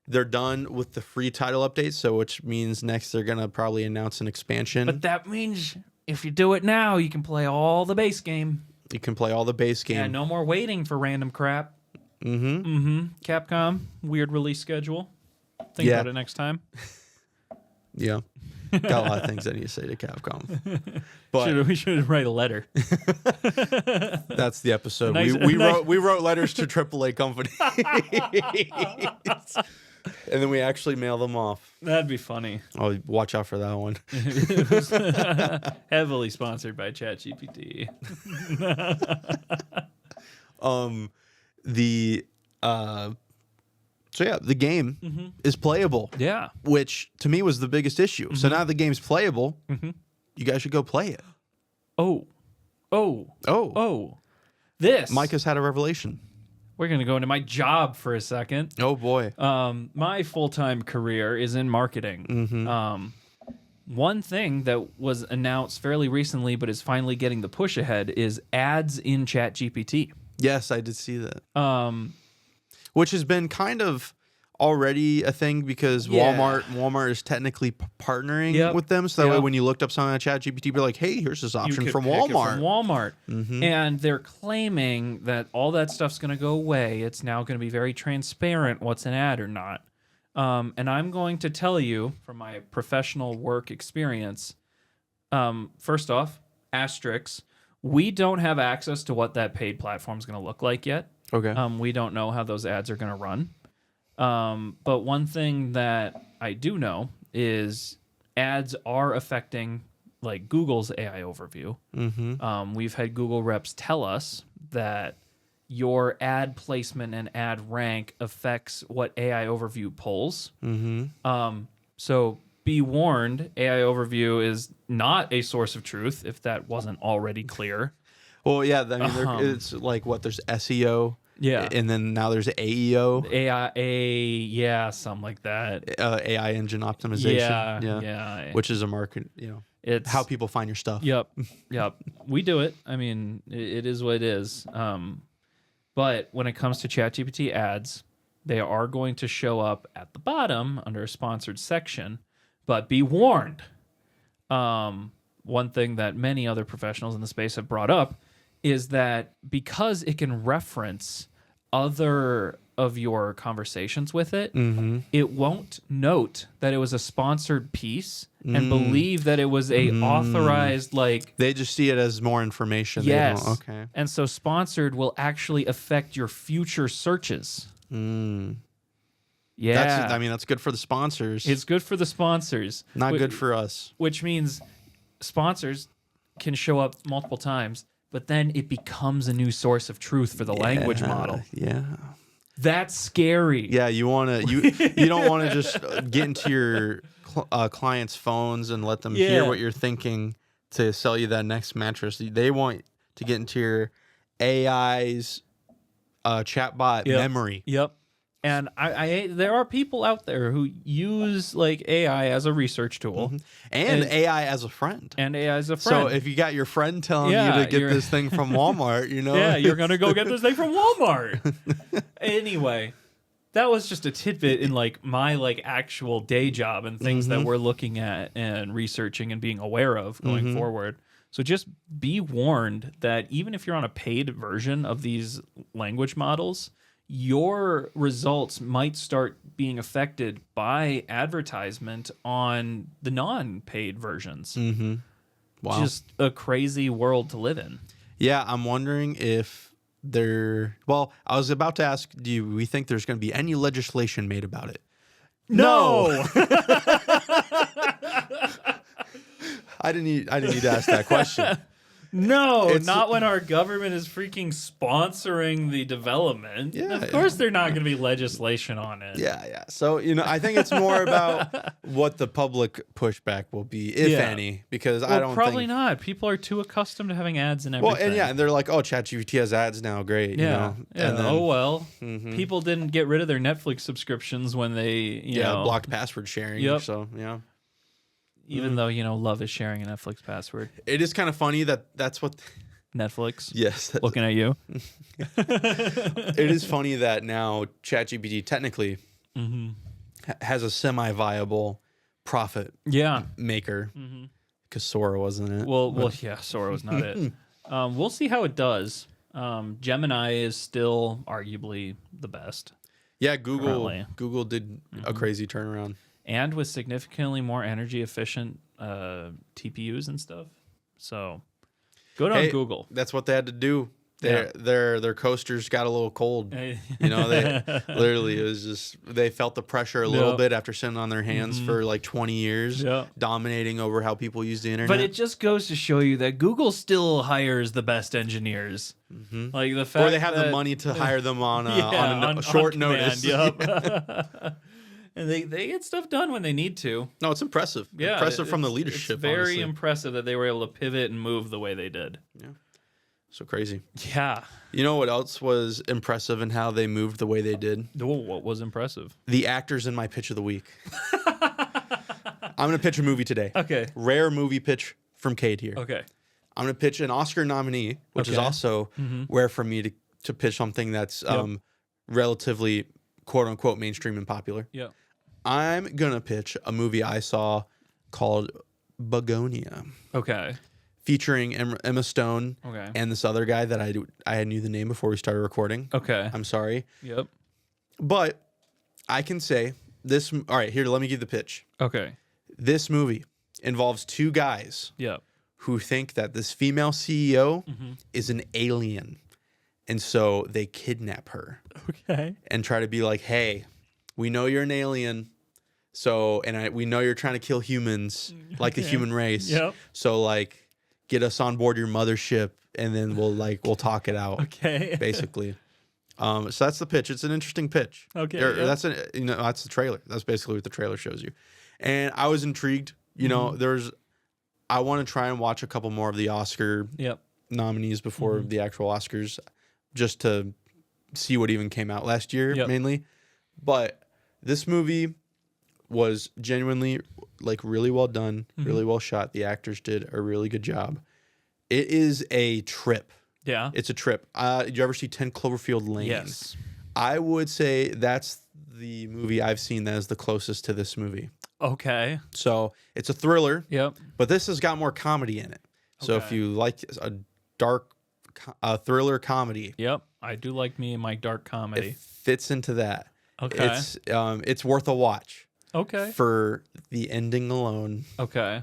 They're done with the free title updates, so which means next they're gonna probably announce an expansion. But that means if you do it now, you can play all the base game. You can play all the base game. Yeah, no more waiting for random crap. Capcom, weird release schedule. Think about it next time. Yeah. Got a lot of things I need to say to Capcom. But we should write a letter. That's the episode. Nice, we wrote letters to AAA companies. And then we actually mail them off. That'd be funny. Oh, watch out for that one. Heavily sponsored by ChatGPT. The game is playable. Yeah. Which to me was the biggest issue. So now the game's playable. You guys should go play it. This. Micah's had a revelation. We're going to go into my job for a second. Oh, boy. My full-time career is in marketing. One thing that was announced fairly recently but is finally getting the push ahead is ads in ChatGPT. Yes, I did see that. Which has been kind of already a thing because Walmart is technically partnering with them. So that way when you looked up something on ChatGPT, be like, hey, here's this option from Walmart. And they're claiming that all that stuff's going to go away. It's now going to be very transparent what's an ad or not. And I'm going to tell you from my professional work experience, first off, asterisks, we don't have access to what that paid platform is going to look like yet. Okay. We don't know how those ads are going to run. But one thing that I do know is ads are affecting like Google's AI overview. We've had Google reps tell us that your ad placement and ad rank affects what AI overview pulls. So be warned, AI overview is not a source of truth, if that wasn't already clear. Well, yeah, I mean, it's like there's SEO. Yeah. And then now there's AEO. Something like that. AI engine optimization. Yeah. Which is a market, it's how people find your stuff. Yep. We do it. I mean, it is what it is. But when it comes to ChatGPT ads, they are going to show up at the bottom under a sponsored section. But be warned. One thing that many other professionals in the space have brought up is that because it can reference other of your conversations with it, it won't note that it was a sponsored piece and believe that it was a authorized, like... They just see it as more information. Yes. Okay. And so sponsored will actually affect your future searches. Yeah. That's good for the sponsors. It's good for the sponsors. Not good for us. Which means sponsors can show up multiple times, but then it becomes a new source of truth for the language model. Yeah. That's scary. Yeah, you don't want to just get into your clients' phones and let them hear what you're thinking to sell you that next mattress. They want to get into your AI's chatbot memory. Yep. And there are people out there who use like AI as a research tool and AI as a friend. So if you got your friend telling you to get this thing from Walmart, you're gonna go get this thing from Walmart. Anyway, that was just a tidbit in like my like actual day job and things that we're looking at and researching and being aware of going forward. So just be warned that even if you're on a paid version of these language models, your results might start being affected by advertisement on the non-paid versions. Wow. Just a crazy world to live in. Yeah, I'm wondering if I was about to ask, do we think there's going to be any legislation made about it? No. I didn't need to ask that question. No, not when our government is freaking sponsoring the development. Yeah, of course they're not going to be legislation on it. Yeah. So, I think it's more about what the public pushback will be, if any, because I don't probably think... not. People are too accustomed to having ads and everything. Well, and they're like, oh, ChatGPT has ads now, great. Yeah. And then, People didn't get rid of their Netflix subscriptions when they, you know, blocked password sharing. Yep. So, yeah. Even though, love is sharing a Netflix password. It is kind of funny that's what... Netflix? Yes. Looking at you. It is funny that now ChatGPT technically has a semi-viable profit maker. Because Sora wasn't it. Well, yeah, Sora was not it. We'll see how it does. Gemini is still arguably the best. Yeah, Google did a crazy turnaround. And with significantly more energy efficient TPUs and stuff. So good on Google. That's what they had to do. Their coasters got a little cold. They literally, it was just, they felt the pressure a little bit after sitting on their hands for like 20 years, dominating over how people use the internet. But it just goes to show you that Google still hires the best engineers. Like the fact, or they have the money to hire them on a short notice. And they get stuff done when they need to. No, it's impressive. Yeah, impressive from the leadership. It's very honestly. Impressive that they were able to pivot and move the way they did. Yeah, so crazy. Yeah. You know what else was impressive in how they moved the way they did? What was impressive? The actors in my pitch of the week. I'm gonna pitch a movie today. Okay. Rare movie pitch from Cade here. Okay. I'm gonna pitch an Oscar nominee, which is also rare for me to pitch something that's relatively quote unquote mainstream and popular. Yeah. I'm gonna pitch a movie I saw called Begonia. Okay. Featuring Emma Stone and this other guy that I knew the name before we started recording. Okay. I'm sorry. Yep. But I can say this. All right, here, let me give the pitch. Okay. This movie involves two guys who think that this female CEO is an alien. And so they kidnap her. Okay. And try to be like, hey, we know you're an alien. So, we know you're trying to kill humans, like the human race. Yep. So, like, get us on board your mothership, and then we'll talk it out. Okay. Basically. So that's the pitch. It's an interesting pitch. Okay. That's that's the trailer. That's basically what the trailer shows you. And I was intrigued. I want to try and watch a couple more of the Oscar nominees before the actual Oscars, just to see what even came out last year mainly. But this movie was genuinely like really well done, really well shot. The actors did a really good job. It is a trip. Yeah. It's a trip. Did you ever see 10 Cloverfield Lane? Yes. I would say that's the movie I've seen that is the closest to this movie. Okay. So it's a thriller. Yep. But this has got more comedy in it. So if you like a dark thriller comedy. Yep. I do like me and my dark comedy. It fits into that. Okay. It's worth a watch. Okay. For the ending alone. Okay.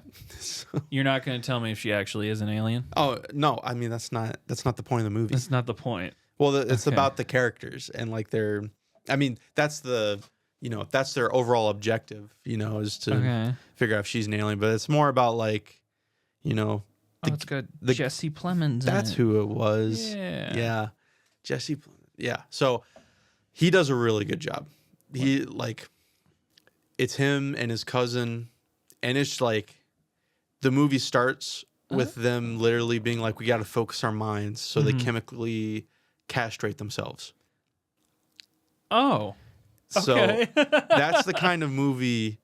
You're not going to tell me if she actually is an alien? Oh, no. I mean, that's not the point of the movie. That's not the point. Well, it's about the characters and like that's that's their overall objective, is to figure out if she's an alien, but it's more about like, it's got Jesse Plemons. That's who it was. Yeah. Jesse Plemons. Yeah. So he does a really good job. It's him and his cousin, and it's like the movie starts with them literally being like, we got to focus our minds, so they chemically castrate themselves. Oh, okay. So that's the kind of movie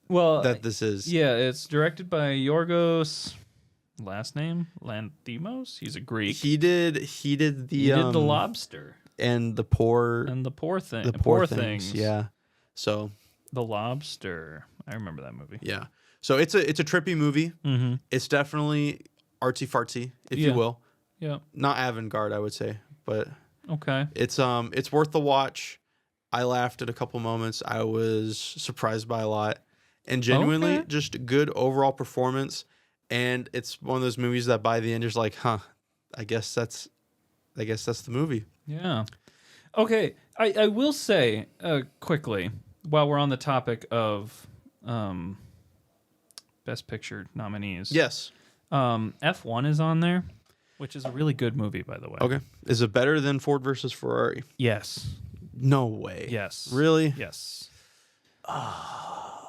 that this is. Yeah, it's directed by Yorgos. Last name Lanthimos. He's a Greek. He did The Lobster and the poor things. Yeah. So The Lobster. I remember that movie. Yeah. So it's a trippy movie. Mm-hmm. It's definitely artsy fartsy, if you will. Yeah. Not avant-garde, I would say, but okay. It's worth the watch. I laughed at a couple moments. I was surprised by a lot, and genuinely just a good overall performance. And it's one of those movies that by the end you're just like, I guess that's the movie. Yeah. Okay. I will say quickly, while we're on the topic of Best Picture nominees. Yes. F1 is on there, which is a really good movie, by the way. Okay. Is it better than Ford versus Ferrari? Yes. No way. Yes. Really? Yes.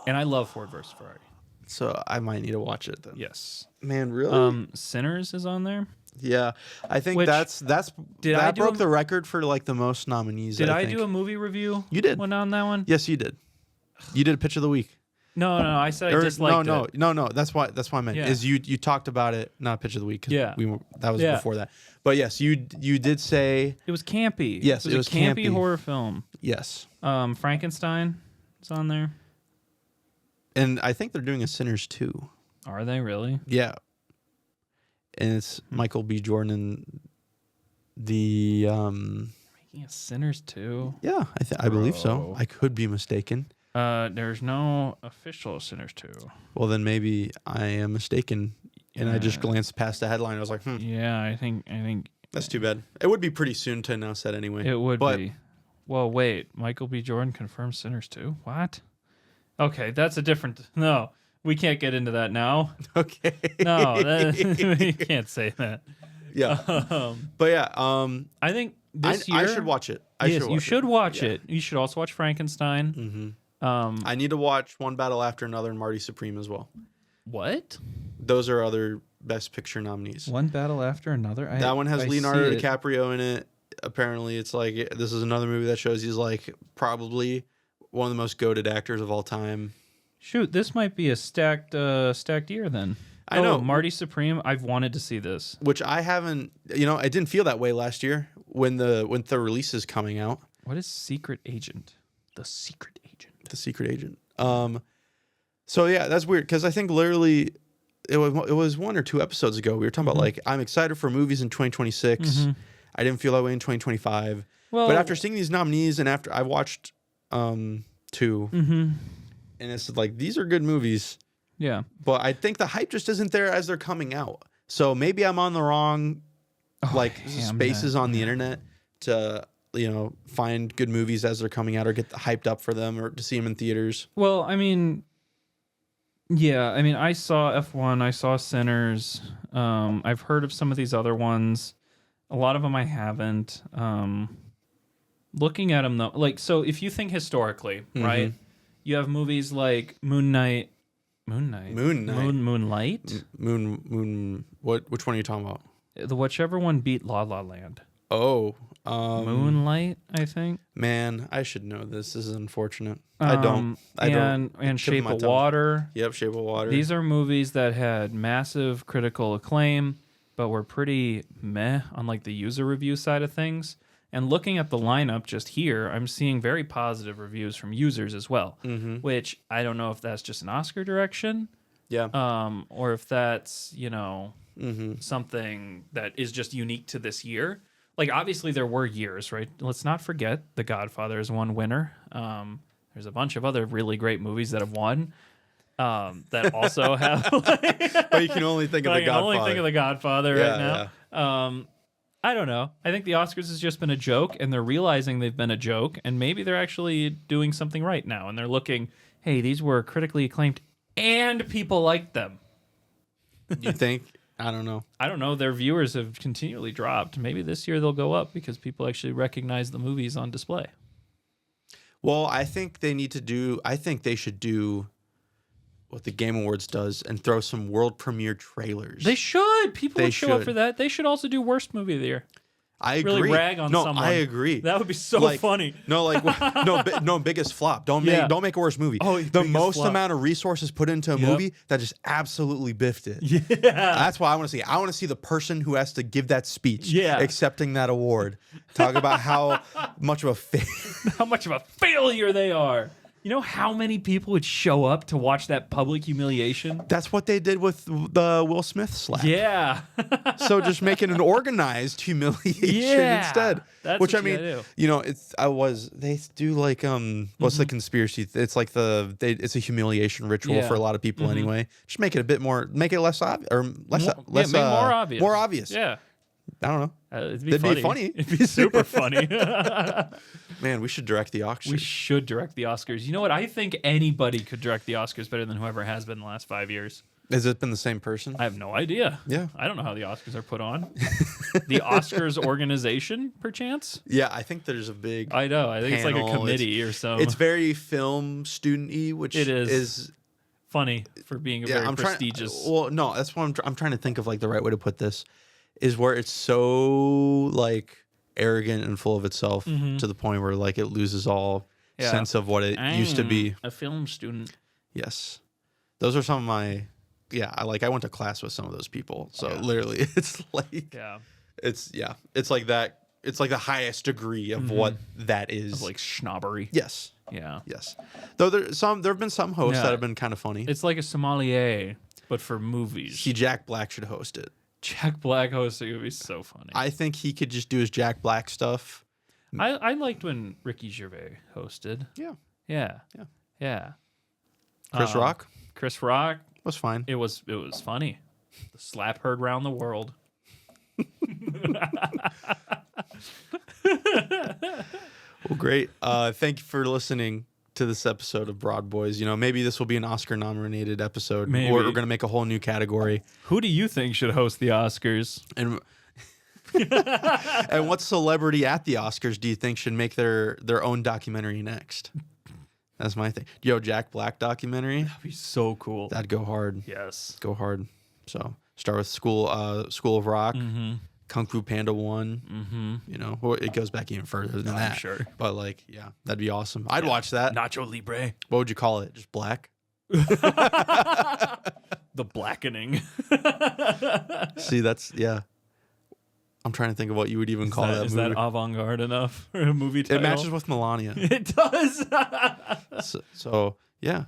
And I love Ford versus Ferrari. So I might need to watch it then. Yes. Man, really? Sinners is on there. Yeah, I think Which- that broke the record for like the most nominees. Did I think. do a movie review? You did. One on that one? Yes, you did. You did a pitch of the week. No. I said I disliked it. No. That's why I meant Yeah. is you talked about it, not pitch of the week. 'Cause Yeah. that was Yeah. before that. But yes, you did say It was campy. Yes, it was a campy campy. horror film. yes, Frankenstein is on there. and I think they're doing a Sinners too. Are they really? Yeah, and it's Michael B. Jordan and the Making a Sinners too. yeah, I believe so. Bro. I could be mistaken. There's no official Sinners 2. Well, then maybe I am mistaken, and I just Yeah. glanced past the headline. I was like, Yeah, I think that's too bad. It would be pretty soon to announce that anyway. it would But- be. Well, wait. Michael B. Jordan confirms Sinners 2? What? Okay, that's a different. No, we can't get into that now. Okay. No, we can't say that. Yeah. But yeah, I think this year I should watch it. you should watch Yeah. it. You should also watch Frankenstein. Mm-hmm. Um, I need to watch One Battle After Another and Marty Supreme as well. what? Those are other Best Picture nominees. One battle after another. That one has Leonardo DiCaprio in it. Apparently, it's like this is another movie that shows he's like probably one of the most goated actors of all time. Shoot, this might be a stacked year then. I know. Marty Supreme. I've wanted to see this. Which I haven't. I didn't feel that way last year when the release is coming out. What is Secret Agent? The Secret Agent. The Secret Agent. So yeah, that's weird because I think literally it was 1 or 2 episodes ago we were talking about like I'm excited for movies in 2026. I didn't feel that way in 2025. Well, But after seeing these nominees and after I watched 2, and it's like these are good movies. yeah. But I think the hype just isn't there as they're coming out. So maybe I'm on the wrong spaces on the internet to find good movies as they're coming out or get hyped up for them or to see them in theaters. Well, I mean, yeah. I mean, I saw F1. I saw Sinners. I've heard of some of these other ones. A lot of them I haven't. Looking at them though, like so, if you think historically, right? You have movies like Moonlight. Moonlight. Which one are you talking about? Whichever one beat La La Land. Oh, Moonlight, I think. Man, I should know this. This is unfortunate. I don't. And Shape of Water. Yep, Shape of Water. These are movies that had massive critical acclaim, but were pretty meh on like the user review side of things. And looking at the lineup just here, I'm seeing very positive reviews from users as well, which I don't know if that's just an Oscar direction, or if that's something that is just unique to this year. Like obviously there were years, right? Let's not forget The Godfather is one winner. There's a bunch of other really great movies that have won. That also have. But you can only think of The Godfather. I can only think of The Godfather right now. Yeah. I don't know. I think the Oscars has just been a joke, and they're realizing they've been a joke, and maybe they're actually doing something right now, and they're looking, hey, these were critically acclaimed, and people liked them. You think? I don't know. I don't know. Their viewers have continually dropped. Maybe this year they'll go up because people actually recognize the movies on display. Well, I think they should do what the Game Awards does and throw some world premiere trailers. They should. People would show up for that. They should also do worst movie of the year. I agree. Really rag on someone. I agree. That would be so funny. No, biggest flop. Don't make a worst movie. Oh, the most amount of resources put into a movie that just absolutely biffed it. Yeah. That's what I want to see. I want to see the person who has to give that speech accepting that award. Talk about how much of a failure they are. You know how many people would show up to watch that public humiliation? That's what they did with the Will Smith slap. Yeah. So just making an organized humiliation instead. That's which what I mean, they do like what's the conspiracy? It's like it's a humiliation ritual for a lot of people anyway. Just make it make it less obvious or more obvious. More obvious. Yeah. I don't know. It'd be funny. It'd be super funny. Man, we should direct the Oscars. We should direct the Oscars. You know what? I think anybody could direct the Oscars better than whoever has been the last 5 years. Has it been the same person? I have no idea. Yeah. I don't know how the Oscars are put on. The Oscars organization, perchance? Yeah, I think there's a big. I know. I think it's like a panel. committee or so. It's very film student-y, which It is. is funny for being a very prestigious. Well, no, that's what I'm trying to think of, like the right way to put this, is where it's so like arrogant and full of itself to the point where like it loses all sense of what it used to be. A film student. Yes, those are some of my. Yeah, I went to class with some of those people, so literally, it's like it's like that. It's like the highest degree of what that is. Of like snobbery. Yes. Yeah. Yes. Though there have been some hosts that have been kind of funny. It's like a sommelier, but for movies. Jack Black should host it. Jack Black hosting would be so funny. I think he could just do his Jack Black stuff. I liked when Ricky Gervais hosted. Yeah. Yeah. Yeah. Yeah. Chris Rock Chris Rock was fine. It was funny. The slap heard round the world. Well, great. Thank you for listening to this episode of Broadboys. You know, maybe this will be an Oscar-nominated episode. Maybe. Or we're going to make a whole new category. Who do you think should host the Oscars? And and what celebrity at the Oscars do you think should make their own documentary next? That's my thing. Yo, Jack Black documentary. That'd be so cool. That'd go hard. Yes. Go hard. So start with School of Rock. Kung Fu Panda 1. You know, well, it goes back even further than that. Sure. But like, yeah, that'd be awesome. I'd watch that. Nacho Libre. What would you call it? Just black? The blackening. See, that's I'm trying to think of what you would even call that movie. Is that avant-garde enough for a movie title? It matches with Melania. It does. So yeah.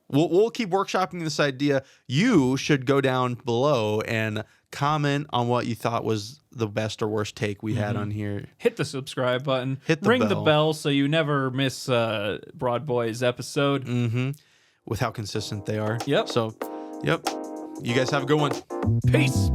We'll keep workshopping this idea. You should go down below and comment on what you thought was the best or worst take we had on here. Hit the subscribe button. Hit the Ring bell. the bell so you never miss Broadboys episode. With how consistent they are. Yep. So, yep. You guys have a good one. Peace.